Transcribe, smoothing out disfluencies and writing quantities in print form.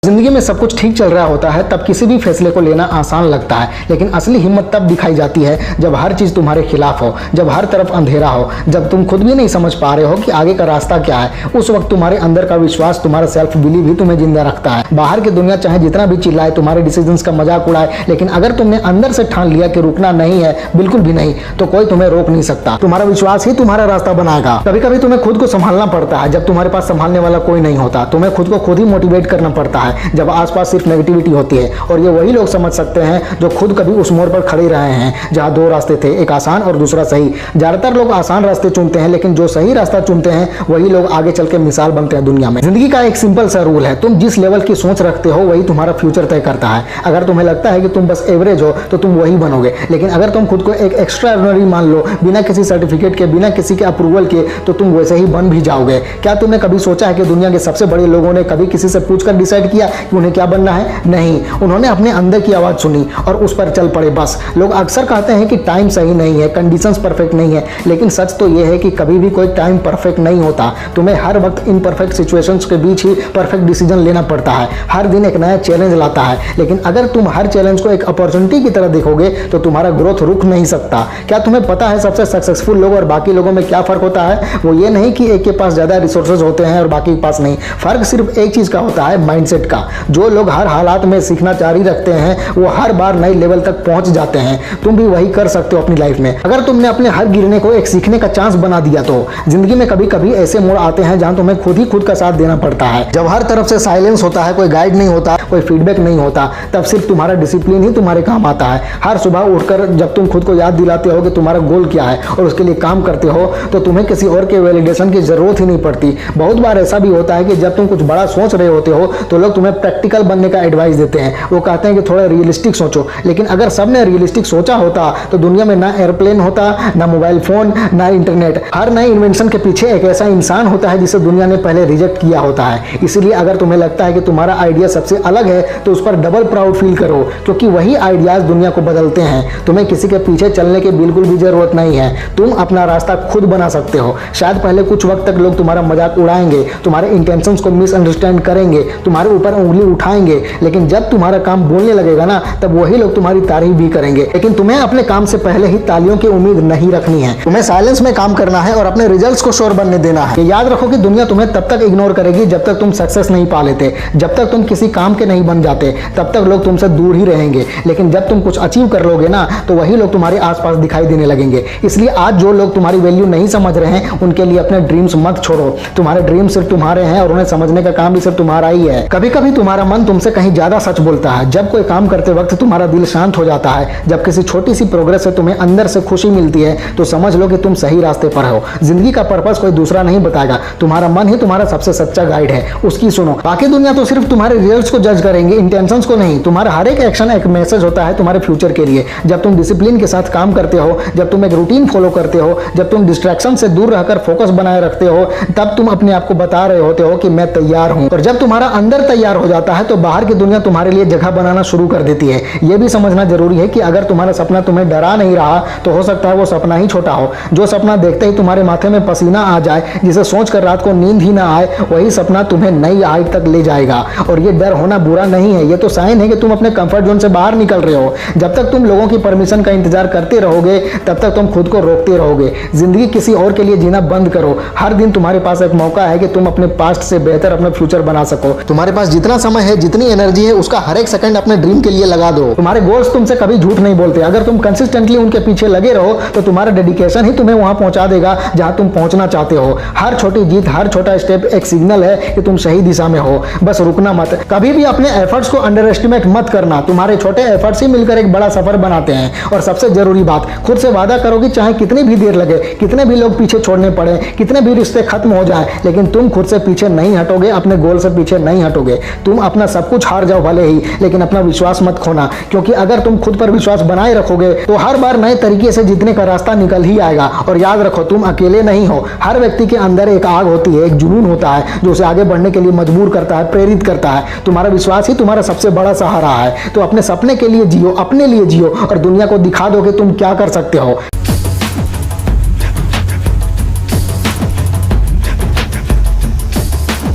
जिंदगी में सब कुछ ठीक चल रहा होता है तब किसी भी फैसले को लेना आसान लगता है, लेकिन असली हिम्मत तब दिखाई जाती है जब हर चीज तुम्हारे खिलाफ हो, जब हर तरफ अंधेरा हो, जब तुम खुद भी नहीं समझ पा रहे हो कि आगे का रास्ता क्या है। उस वक्त तुम्हारे अंदर का विश्वास, तुम्हारा सेल्फ बिलीव ही तुम्हें जिंदा रखता है। बाहर की दुनिया चाहे जितना भी चिल्लाए, तुम्हारे डिसीजंस का मजाक उड़ाए, लेकिन अगर तुमने अंदर से ठान लिया कि रुकना नहीं है, बिल्कुल भी नहीं, तो कोई तुम्हें रोक नहीं सकता। तुम्हारा विश्वास ही तुम्हारा रास्ता बनाएगा। कभी कभी तुम्हें खुद को संभालना पड़ता है जब तुम्हारे पास संभालने वाला कोई नहीं होता। तुम्हें खुद को खुद ही मोटिवेट करना पड़ता है जब आसपास सिर्फ नेगेटिविटी होती है। और ये वही लोग समझ सकते हैं जो खुद कभी उस मोड़ पर खड़े रहे हैं जहां दो रास्ते थे, एक आसान और दूसरा सही। ज्यादातर लोग आसान रास्ते चुनते हैं, लेकिन जो सही रास्ता चुनते हैं वही लोग आगे चल के मिसाल बनते हैं दुनिया में। जिंदगी का एक सिंपल सा रूल है, तुम जिस लेवल की सोच रखते हो वही तुम्हारा फ्यूचर तय करता है। अगर तुम्हें लगता है कि तुम बस एवरेज हो तो तुम वही बनोगे, लेकिन अगर तुम खुद को एक एक्स्ट्रा ऑर्डिनरी मान लो, बिना किसी सर्टिफिकेट के, बिना किसी के अप्रूवल के, तो तुम वैसे ही बन भी जाओगे। क्या तुमने कभी सोचा है कि दुनिया के सबसे बड़े लोगों ने कभी किसी से पूछकर डिसाइड किया कि उन्हें क्या बनना है? नहीं, उन्होंने अपने अंदर की आवाज सुनी और उस पर चल पड़े बस। लोग अक्सर कहते हैं कि टाइम सही नहीं है, कंडीशंस परफेक्ट नहीं है, लेकिन सच तो यह है कि कभी भी कोई टाइम परफेक्ट नहीं होता। तुम्हें हर वक्त इम्परफेक्ट सिचुएशंस के बीच ही परफेक्ट डिसीजन लेना पड़ता है। हर दिन एक नया चैलेंज लाता है, लेकिन अगर तुम हर चैलेंज को एक अपॉर्चुनिटी की तरह देखोगे तो तुम्हारा ग्रोथ रुक नहीं सकता। क्या तुम्हें पता है सबसे सक्सेसफुल लोग और बाकी लोगों में क्या फर्क होता है? वो ये नहीं कि एक के पास ज्यादा रिसोर्सेज होते हैं और बाकी के पास नहीं। फर्क सिर्फ एक चीज का होता है, माइंडसेट का। जो लोग हर हालात में सीखना जारी रखते हैं वो हर बार नए लेवल तक पहुंच जाते हैं। तुम भी वही कर सकते हो अपनी लाइफ में, अगर तुमने अपने हर गिरने को एक सीखने का चांस बना दिया तो। जिंदगी में कभी कभी ऐसे मोड़ आते हैं जहां तुम्हें खुद ही खुद का साथ देना पड़ता है। जब हर तरफ से साइलेंस होता है, कोई गाइड नहीं होता, कोई फीडबैक नहीं होता, तब सिर्फ तुम्हारा डिसिप्लिन ही तुम्हारे काम आता है। हर सुबह उठकर जब तुम खुद को याद दिलाते हो कि तुम्हारा गोल क्या है और उसके लिए काम करते हो, तो तुम्हें किसी और के वैलिडेशन की जरूरत ही नहीं पड़ती। बहुत बार ऐसा भी होता है कि जब तुम कुछ बड़ा सोच रहे होते हो तो लोग तुम्हें प्रैक्टिकल बनने का एडवाइस देते हैं। वो कहते हैं कि थोड़ा रियलिस्टिक सोचो, लेकिन अगर सबने रियलिस्टिक सोचा होता तो दुनिया में ना एयरप्लेन होता, ना मोबाइल फोन, ना इंटरनेट। हर नए इन्वेंशन के पीछे एक ऐसा इंसान होता है जिसे दुनिया ने पहले रिजेक्ट किया होता है। इसलिए अगर तुम्हें लगता है कि तुम्हारा आइडिया सबसे अलग है तो उस पर डबल प्राउड फील करो, क्योंकि वही आइडियाज दुनिया को बदलते हैं। तुम्हें किसी के पीछे चलने की बिल्कुल भी जरूरत नहीं है। तुम अपना रास्ता खुद बना सकते हो। शायद पहले कुछ वक्त तक लोग तुम्हारा मजाक उड़ाएंगे, तुम्हारे इंटेंशंस को मिसअंडरस्टैंड करेंगे, तुम्हारे ऊपर उंगली उठाएंगे, लेकिन जब तुम्हारा काम बोलने लगेगा ना, तब वही लोग तुम्हारी तारीफ भी करेंगे। लेकिन तुम्हें अपने काम से पहले ही तालियों की उम्मीद नहीं रखनी है। तुम्हें साइलेंस में काम करना है और अपने रिजल्ट्स को शोर बनने देना है। याद रखो कि दुनिया तुम्हें तब तक इग्नोर करेगी जब तक तुम सक्सेस नहीं पा लेते। जब तक तुम किसी काम के नहीं बन जाते तब तक लोग तुमसे दूर ही रहेंगे, लेकिन जब तुम कुछ अचीव कर लोगे ना तो वही लोग तुम्हारे आसपास दिखाई देने लगेंगे। इसलिए आज जो लोग तुम्हारी वैल्यू नहीं समझ रहे हैं उनके लिए अपने ड्रीम्स मत छोड़ो। तुम्हारे ड्रीम सिर्फ तुम्हारे हैं और उन्हें समझने का काम भी सिर्फ तुम्हारा ही है। कभी कभी तुम्हारा मन तुमसे कहीं ज्यादा सच बोलता है। जब कोई काम करते वक्त तुम्हारा दिल शांत हो जाता है, जब किसी छोटी सी प्रोग्रेस से तुम्हें अंदर से खुशी मिलती है, तो समझ लो कि तुम सही रास्ते पर हो। जिंदगी का पर्पस कोई दूसरा नहीं बताएगा, तुम्हारा मन ही तुम्हारा सबसे सच्चा गाइड है, उसकी सुनो। बाकी दुनिया तो सिर्फ तुम्हारे रिजल्ट्स को जज करेंगे, इंटेंशंस को नहीं। तुम्हारा हर एक एक्शन एक मैसेज होता है तुम्हारे फ्यूचर के लिए। जब तुम डिसिप्लिन के साथ काम करते हो, जब तुम एक रूटीन फॉलो करते हो, जब तुम डिस्ट्रैक्शन से दूर रहकर फोकस बनाए रखते हो, तब तुम अपने आप को बता रहे होते हो कि मैं तैयार हूं। और जब तुम्हारा अंदर तैयार हो जाता है तो बाहर की दुनिया तुम्हारे लिए जगह बनाना शुरू कर देती है। यह भी समझना जरूरी है कि अगर तुम्हारा सपना तुम्हें डरा नहीं रहा तो हो सकता है वो सपना ही छोटा हो। जो सपना देखते ही तुम्हारे माथे में पसीना आ जाए, जिसे सोचकर रात को नींद ही ना आए, वही सपना तुम्हें नई हाइट तक ले जाएगा। और ये डर होना बुरा नहीं है, ये तो साइन है कि तुम अपने कंफर्ट जोन से बाहर निकल रहे हो। जब तक तुम लोगों की परमिशन का इंतजार करते रहोगे तब तक तुम खुद को रोकते रहोगे। जिंदगी किसी और के लिए जीना बंद करो। हर दिन तुम्हारे पास एक मौका है कि तुम अपने पास्ट से बेहतर अपना फ्यूचर बना सको। तुम्हारे पास जितना समय है, जितनी एनर्जी है, उसका हर एक सेकंड अपने ड्रीम के लिए लगा दो। तुम्हारे गोल्स तुमसे कभी झूठ नहीं बोलते। अगर तुम कंसिस्टेंटली उनके पीछे लगे रहो तो तुम्हारा डेडिकेशन ही तुम्हें वहां पहुंचा देगा जहां तुम पहुंचना चाहते हो। हर छोटी जीत, हर छोटा स्टेप एक सिग्नल है कि तुम सही दिशा में हो। बस रुकना मत। कभी भी अपने एफर्ट्स को अंडर एस्टिमेट मत करना। तुम्हारे छोटे एफर्ट्स ही मिलकर एक बड़ा सफर बनाते हैं। और सबसे जरूरी बात, खुद से वादा करो कि चाहे कितनी भी देर लगे, कितने भी लोग पीछे छोड़ने पड़े, कितने भी रिश्ते खत्म हो जाए, लेकिन तुम खुद से पीछे नहीं हटोगे, अपने गोल से पीछे नहीं हटोगे। तुम अपना सब कुछ हार जाओ भले ही, लेकिन अपना विश्वास मत खोना, क्योंकि अगर तुम खुद पर विश्वास बनाए रखोगे तो हर बार नए तरीके से जीतने का रास्ता निकल ही आएगा। और याद रखो, तुम अकेले नहीं हो। हर व्यक्ति के अंदर एक आग होती है, एक जुनून होता है जो उसे आगे बढ़ने के लिए मजबूर करता है, प्रेरित करता है। तुम्हारा विश्वास ही तुम्हारा सबसे बड़ा सहारा है। तो अपने सपने के लिए जियो, अपने लिए जियो और दुनिया को दिखा दो कि तुम क्या कर सकते हो।